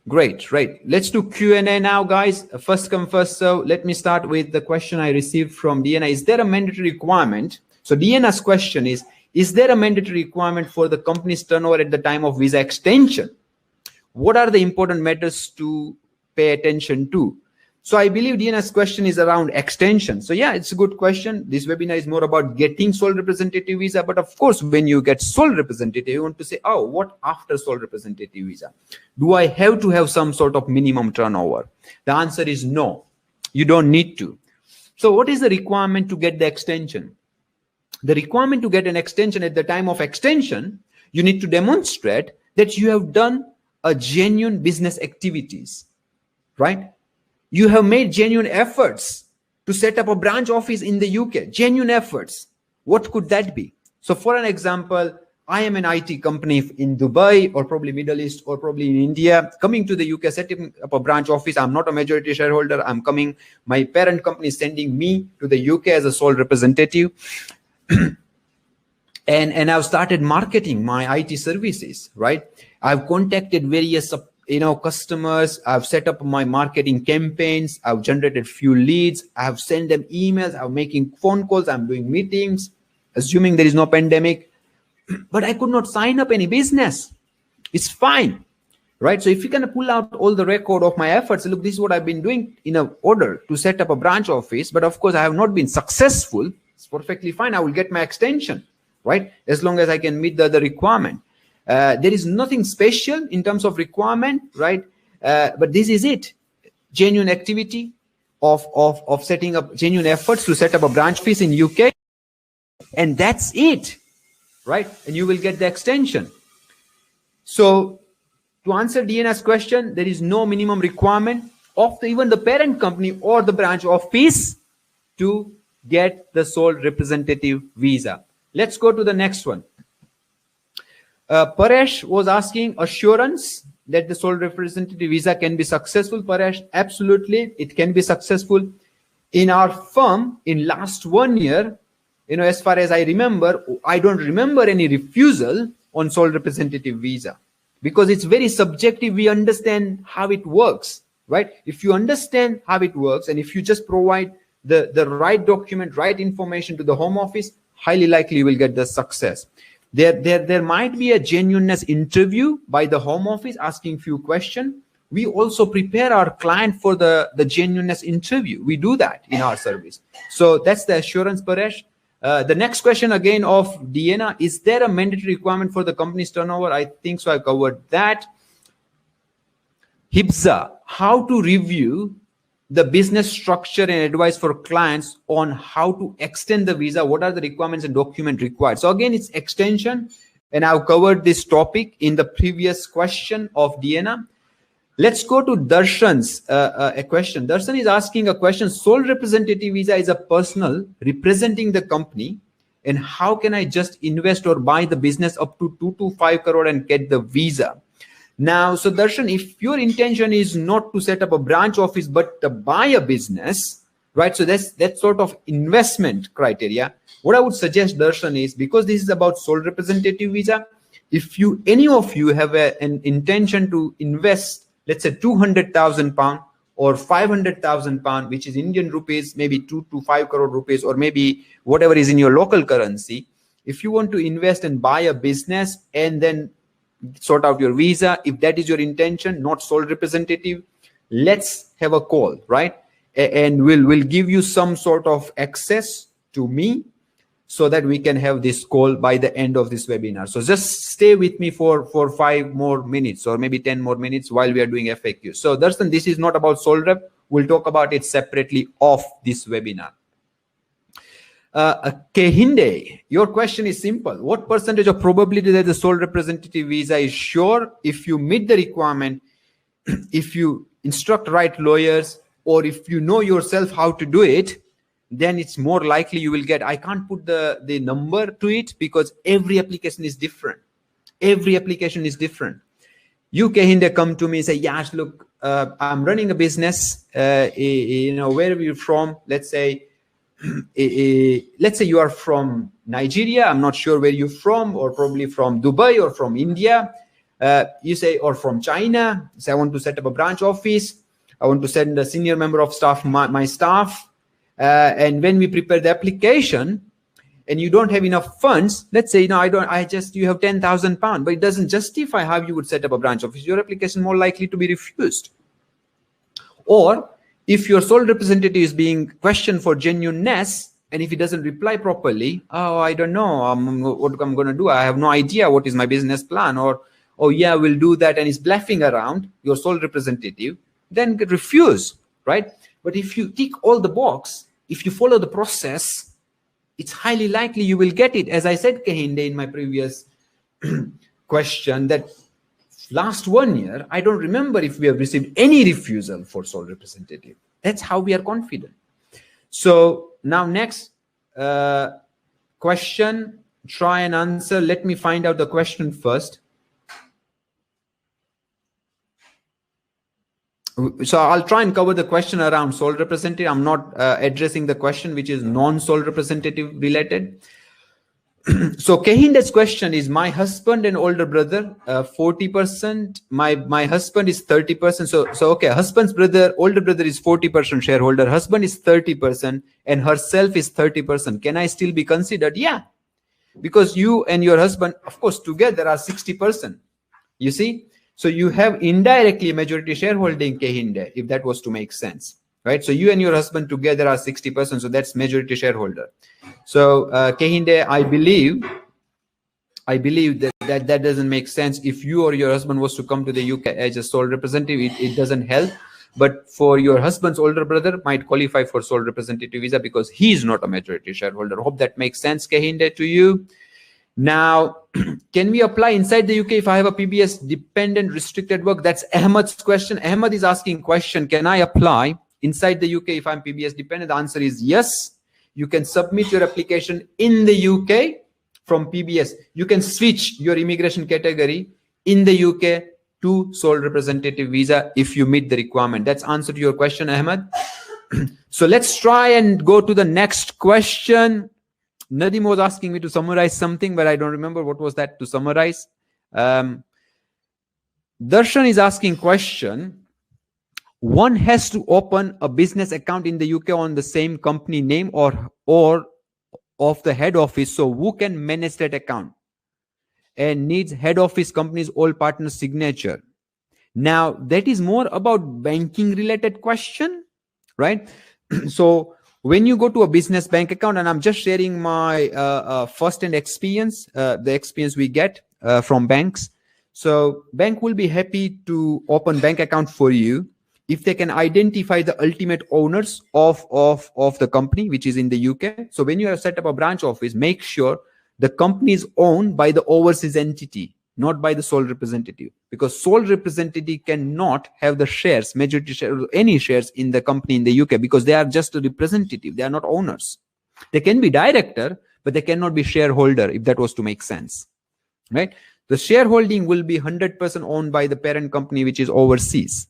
Right. Let's do Q&A now, guys. First come, first serve. Let me start with the question I received from Diana. Is there a mandatory requirement? So Diana's question is there a mandatory requirement for the company's turnover at the time of visa extension? What are the important matters to pay attention to? So I believe Diana's question is around extension. So yeah, it's a good question. This webinar is more about getting sole representative visa. But of course, when you get sole representative, you want to say, oh, what after sole representative visa? Do I have to have some sort of minimum turnover? The answer is no, you don't need to. So what is the requirement to get the extension? The requirement to get an extension at the time of extension, you need to demonstrate that you have done a genuine business activities, right? You have made genuine efforts to set up a branch office in the UK, genuine efforts. What could that be? So for an example, I am an IT company in Dubai or probably Middle East or probably in India, coming to the UK, setting up a branch office. I'm not a majority shareholder. I'm coming, my parent company is sending me to the UK as a sole representative. And I've started marketing my IT services, right? I've contacted various customers. I've set up my marketing campaigns. I've generated few leads. I've sent them emails. I'm making phone calls. I'm doing meetings, assuming there is no pandemic. But I could not sign up any business. It's fine, right? So if you can pull out all the record of my efforts, look, this is what I've been doing in order to set up a branch office. But of course, I have not been successful. It's perfectly fine. I will get my extension, right? As long as I can meet the requirement. There is nothing special in terms of requirement, right? But this is it. Genuine activity of setting up, genuine efforts to set up a branch office in UK. And that's it, right? And you will get the extension. So to answer Diana's question, there is no minimum requirement of even the parent company or the branch office to get the sole representative visa. Let's go to the next one. Paresh was asking assurance that the sole representative visa can be successful. Paresh, absolutely, it can be successful. In our firm, in last 1 year, as far as I remember, I don't remember any refusal on sole representative visa, because it's very subjective. We understand how it works, right? If you understand how it works, and if you just provide the right document, right information to the Home Office, highly likely you will get the success. There might be a genuineness interview by the Home Office asking few questions. We also prepare our client for the genuineness interview. We do that in our service. So that's the assurance, Paresh. The next question again of Diana, is there a mandatory requirement for the company's turnover? I think so. I covered that. Hibza, how to review the business structure and advice for clients on how to extend the visa? What are the requirements and document required? So again, it's extension, and I've covered this topic in the previous question of Diana. Let's go to Darshan's a question. Darshan is asking a question. Sole representative visa is a personal representing the company, and how can I just invest or buy the business up to 2 to 5 crore and get the visa? Now, so Darshan, if your intention is not to set up a branch office, but to buy a business, right? So that's sort of investment criteria. What I would suggest, Darshan, is because this is about sole representative visa, if any of you have an intention to invest, let's say £200,000 or £500,000, which is Indian rupees, maybe 2 to 5 crore rupees, or maybe whatever is in your local currency. If you want to invest and buy a business and then sort out your visa, if that is your intention, not sole representative, let's have a call, right? And we'll give you some sort of access to me. so that we can have this call by the end of this webinar. So just stay with me for 5 more minutes or maybe 10 more minutes while we are doing FAQ. So Darshan, this is not about SolRep. We'll talk about it separately off this webinar. Kehinde, your question is simple. What percentage of probability that the sole representative visa is sure if you meet the requirement, if you instruct right lawyers, or if you know yourself how to do it, then it's more likely you will get. I can't put the number to it because every application is different. Every application is different. You, Kehinde, come to me and say, Yash, look, I'm running a business. Where are you from? Let's say you are from Nigeria. I'm not sure where you're from, or probably from Dubai or from India. You say, or from China. Say, I want to set up a branch office. I want to send a senior member of staff, my staff. And when we prepare the application and you don't have enough funds, let's say, you have 10,000 pounds, but it doesn't justify how you would set up a branch office. Your application more likely to be refused. Or if your sole representative is being questioned for genuineness, and if he doesn't reply properly, oh, I don't know what I'm going to do. I have no idea what is my business plan, or, oh yeah, we'll do that. And he's bluffing around, your sole representative, then refuse, right? But if you tick all the box, if you follow the process, it's highly likely you will get it. As I said, Kehinde, in my previous question, that last 1 year, I don't remember if we have received any refusal for sole representative. That's how we are confident. So now next question, try and answer. Let me find out the question first. So I'll try and cover the question around sole representative. I'm not addressing the question which is non-sole representative related. So Kehinde's question is, my husband and older brother, 40%. My husband is 30%. So okay, older brother is 40% shareholder. Husband is 30%, and herself is 30%. Can I still be considered? Yeah, because you and your husband, of course, together are 60%. You see. So you have indirectly majority shareholding, Kehinde, if that was to make sense, right? So you and your husband together are 60%. So that's majority shareholder. So Kehinde, I believe that doesn't make sense. If you or your husband was to come to the UK as a sole representative, it doesn't help. But for your husband's older brother, might qualify for sole representative visa because he's not a majority shareholder. Hope that makes sense, Kehinde, to you. Now, can we apply inside the UK if I have a PBS dependent restricted work? That's Ahmed's question. Ahmed is asking question, can I apply inside the UK if I'm PBS dependent? The answer is yes. You can submit your application in the UK from PBS. You can switch your immigration category in the UK to sole representative visa if you meet the requirement. That's answer to your question, Ahmed. So let's try and go to the next question. Nadim was asking me to summarize something, but I don't remember what was that to summarize. Darshan is asking question. One has to open a business account in the UK on the same company name or of the head office. So who can manage that account? And needs head office companies, all partners signature. Now that is more about banking related question, right? So when you go to a business bank account, and I'm just sharing my first-hand experience, the experience we get from banks. So bank will be happy to open bank account for you if they can identify the ultimate owners of the company, which is in the UK. So when you have set up a branch office, make sure the company is owned by the overseas entity, not by the sole representative, because sole representative cannot have the shares, majority share, any shares in the company in the UK, because they are just a representative. They are not owners. They can be director, but they cannot be shareholder, if that was to make sense, right? The shareholding will be 100% owned by the parent company, which is overseas.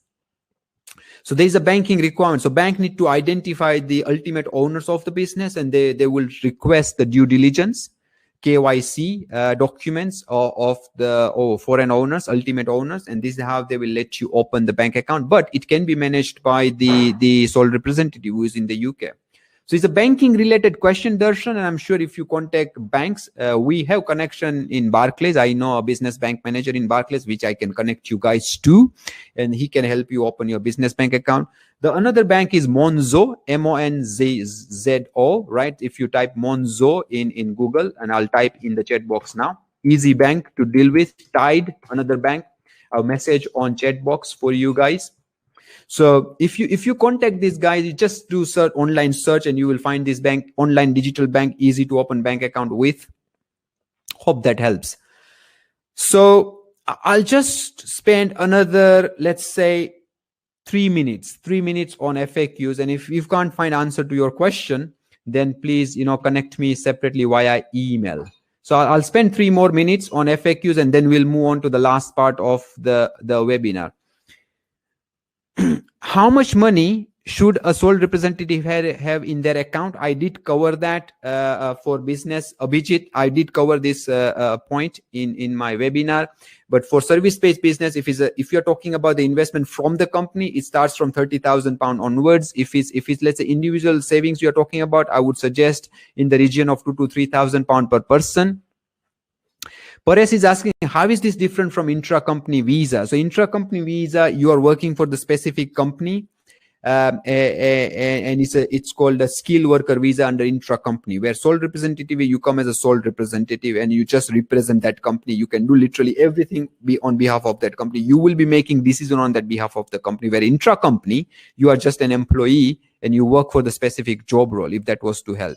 So there is a banking requirement. So bank need to identify the ultimate owners of the business, and they will request the due diligence, KYC documents of the foreign owners, ultimate owners, and this is how they will let you open the bank account. But it can be managed by the sole representative who is in the UK. So it's a banking related question, Darshan, and I'm sure if you contact banks, we have connection in Barclays. I know a business bank manager in Barclays, which I can connect you guys to, and he can help you open your business bank account. The another bank is Monzo, Monzo, right? If you type Monzo in Google, and I'll type in the chat box now. Easy bank to deal with. Tide, another bank. A message on chat box for you guys. So if you contact these guys, you just do online search, and you will find this bank, online digital bank, easy to open bank account with. Hope that helps. So I'll just spend another, let's say, 3 minutes on FAQs. And if you can't find answer to your question, then please, connect me separately via email. So I'll spend 3 more minutes on FAQs, and then we'll move on to the last part of the webinar. How much money should a sole representative have in their account? I did cover that for business. Abhijit, I did cover this point in my webinar. But for service-based business, if you're talking about the investment from the company, it starts from £30,000 onwards. If it's let's say individual savings you're talking about, I would suggest in the region of £2,000 to £3,000 per person. Paresh is asking, how is this different from intra-company visa? So intra-company visa, you are working for the specific company, and it's called a skilled worker visa under intra-company, where sole representative, you come as a sole representative and you just represent that company. You can do literally everything on behalf of that company. You will be making decision on that behalf of the company, where intra-company, you are just an employee and you work for the specific job role, if that was to help.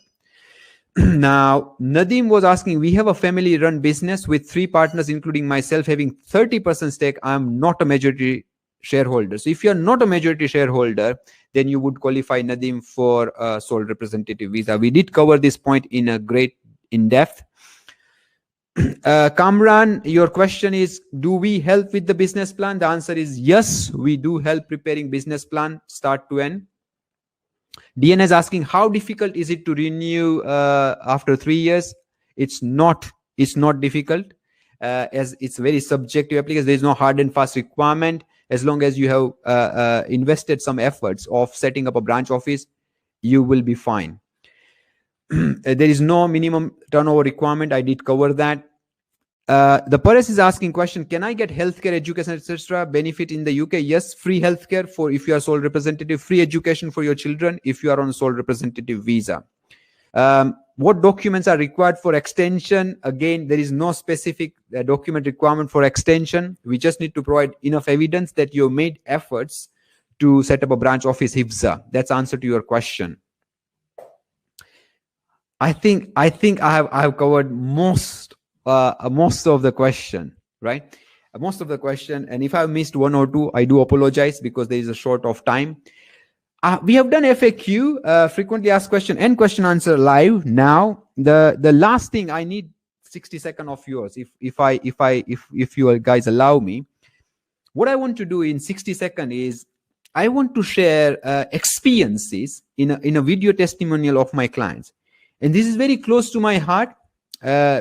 Now, Nadeem was asking, we have a family-run business with 3 partners, including myself, having 30% stake. I'm not a majority shareholder. So if you're not a majority shareholder, then you would qualify, Nadeem, for a sole representative visa. We did cover this point in depth. Kamran, your question is, do we help with the business plan? The answer is yes, we do help preparing business plan start to end. DN is asking, how difficult is it to renew after 3 years? It's not difficult, as it's very subjective application. There is no hard and fast requirement. As long as you have invested some efforts of setting up a branch office, you will be fine. There is no minimum turnover requirement. I did cover that. The Paresh is asking question, can I get healthcare, education, etc. benefit in the UK? Yes, free healthcare for if you are sole representative, free education for your children if you are on a sole representative visa. What documents are required for extension? Again, there is no specific document requirement for extension. We just need to provide enough evidence that you made efforts to set up a branch office HIFZA. That's answer to your question. I think I have covered most of the question, right? Most of the question. And if I missed 1 or 2, I do apologize, because there is a short of time. We have done FAQ, frequently asked question and question answer live. Now, the last thing, I need 60 seconds of yours, if you guys allow me. What I want to do in 60 seconds is, I want to share experiences in a video testimonial of my clients. And this is very close to my heart,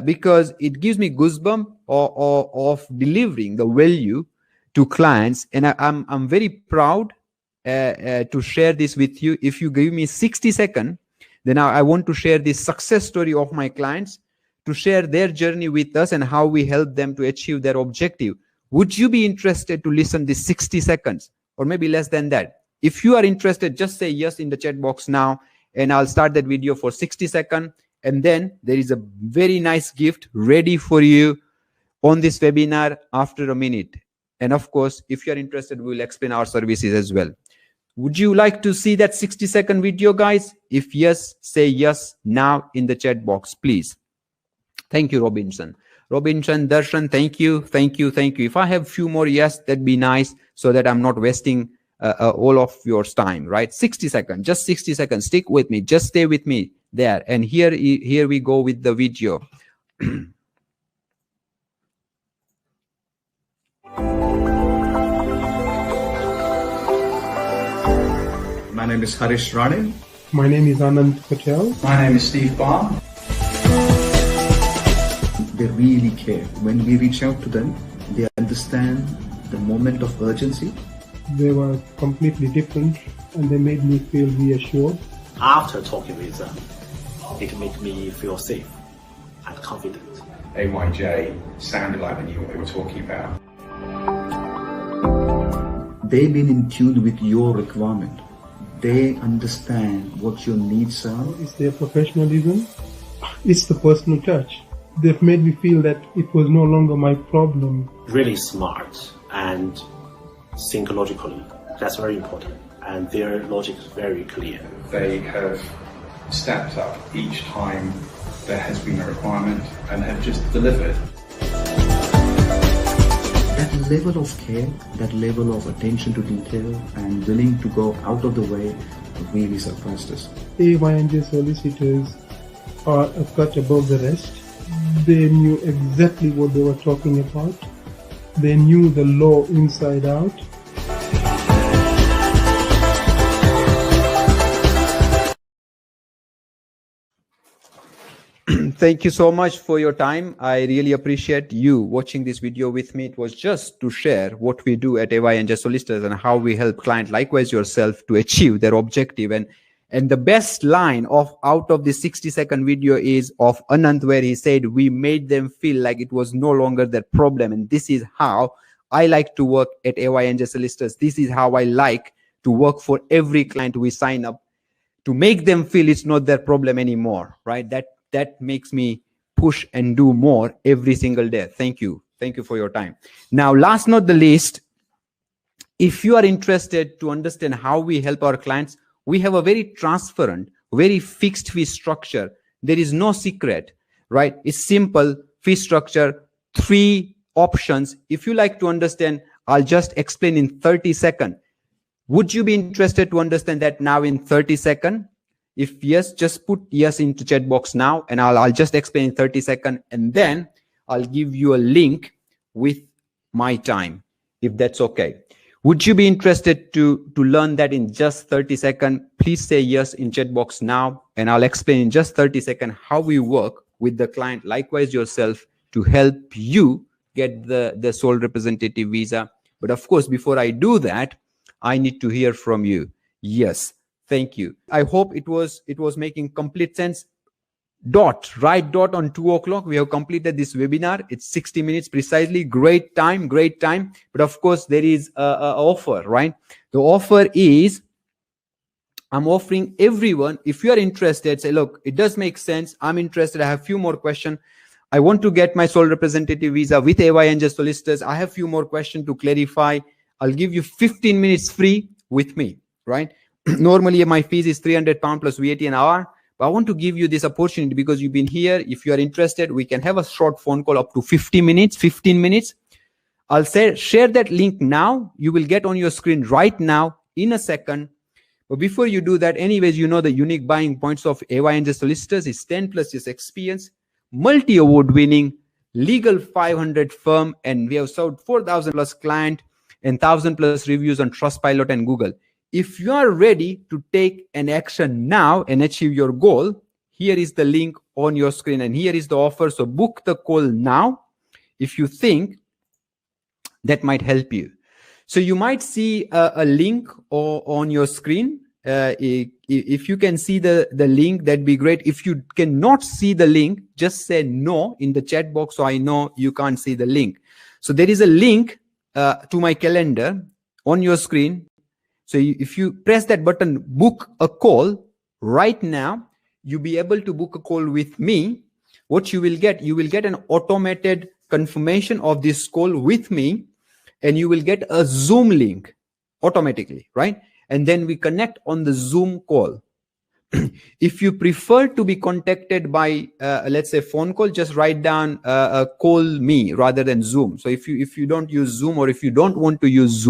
because it gives me goosebumps of delivering the value to clients. And I'm very proud to share this with you. If you give me 60 seconds, then I want to share this success story of my clients, to share their journey with us and how we help them to achieve their objective. Would you be interested to listen this 60 seconds or maybe less than that? If you are interested, just say yes in the chat box now, and I'll start that video for 60 seconds. And then there is a very nice gift ready for you on this webinar after a minute. And of course, if you're interested, we'll explain our services as well. Would you like to see that 60-second video, guys? If yes, say yes now in the chat box, please. Thank you, Robinson. Darshan, thank you. If I have few more yes, that'd be nice, so that I'm not wasting all of your time, right? 60 seconds, just 60 seconds. Stick with me, just stay with me there. And here we go with the video. My name is Harish Rane. My name is Anand Patel. My name is Steve Baum. They really care. When we reach out to them, they understand the moment of urgency. They were completely different, and they made me feel reassured. After talking with them, it made me feel safe and confident. AYJ sounded like they knew what they were talking about. They've been in tune with your requirement. They understand what your needs are. It's their professionalism. It's the personal touch. They've made me feel that it was no longer my problem. Really smart and think logically. That's very important. And their logic is very clear. They have stepped up each time there has been a requirement and have just delivered. That level of care, that level of attention to detail and willing to go out of the way really surprised us. AYNJ solicitors are a cut above the rest. They knew exactly what they were talking about. They knew the law inside out. Thank you so much for your time. I really appreciate you watching this video with me. It was just to share what we do at AYNJ Solicitors and how we help clients, likewise yourself, to achieve their objective. And the best line out of this 60-second video is of Anant, where he said, we made them feel like it was no longer their problem. And this is how I like to work at AYNJ Solicitors. This is how I like to work for every client we sign up, to make them feel it's not their problem anymore, right? That makes me push and do more every single day. Thank you. Thank you for your time. Now, last not the least, if you are interested to understand how we help our clients, we have a very transparent, very fixed fee structure. There is no secret, right? It's simple fee structure, 3 options. If you like to understand, I'll just explain in 30 seconds. Would you be interested to understand that now in 30 seconds? If yes, just put yes into chat box now, and I'll just explain in 30 seconds, and then I'll give you a link with my time, if that's okay. Would you be interested to learn that in just 30 seconds? Please say yes in chat box now, and I'll explain in just 30 seconds how we work with the client, likewise yourself, to help you get the sole representative visa. But of course, before I do that, I need to hear from you. Yes. Thank you. I hope it was making complete sense. Right dot on 2 o'clock. We have completed this webinar. It's 60 minutes precisely. Great time, great time. But of course, there is a offer, right? The offer is, I'm offering everyone, if you are interested, say, look, it does make sense. I'm interested. I have a few more questions. I want to get my sole representative visa with AYNJ Solicitors. I have a few more questions to clarify. I'll give you 15 minutes free with me, right? Normally, my fees is £300 plus VAT an hour. But I want to give you this opportunity because you've been here. If you are interested, we can have a short phone call up to 15 minutes. I'll share that link now. You will get on your screen right now in a second. But before you do that, anyways, you know the unique buying points of AYNJ Solicitors is 10 plus years experience, multi-award winning, legal 500 firm, and we have served 4,000 plus client and 1,000 plus reviews on Trustpilot and Google. If you are ready to take an action now and achieve your goal, here is the link on your screen and here is the offer. So book the call now if you think that might help you. So you might see a link on your screen. If you can see the link, that'd be great. If you cannot see the link, just say no in the chat box so I know you can't see the link. So there is a link to my calendar on your screen. So if you press that button, book a call right now, you'll be able to book a call with me. What you will get an automated confirmation of this call with me, and you will get a Zoom link automatically, right? And then we connect on the Zoom call. If you prefer to be contacted by, let's say, phone call, just write down call me rather than Zoom. So if you don't use Zoom or if you don't want to use Zoom,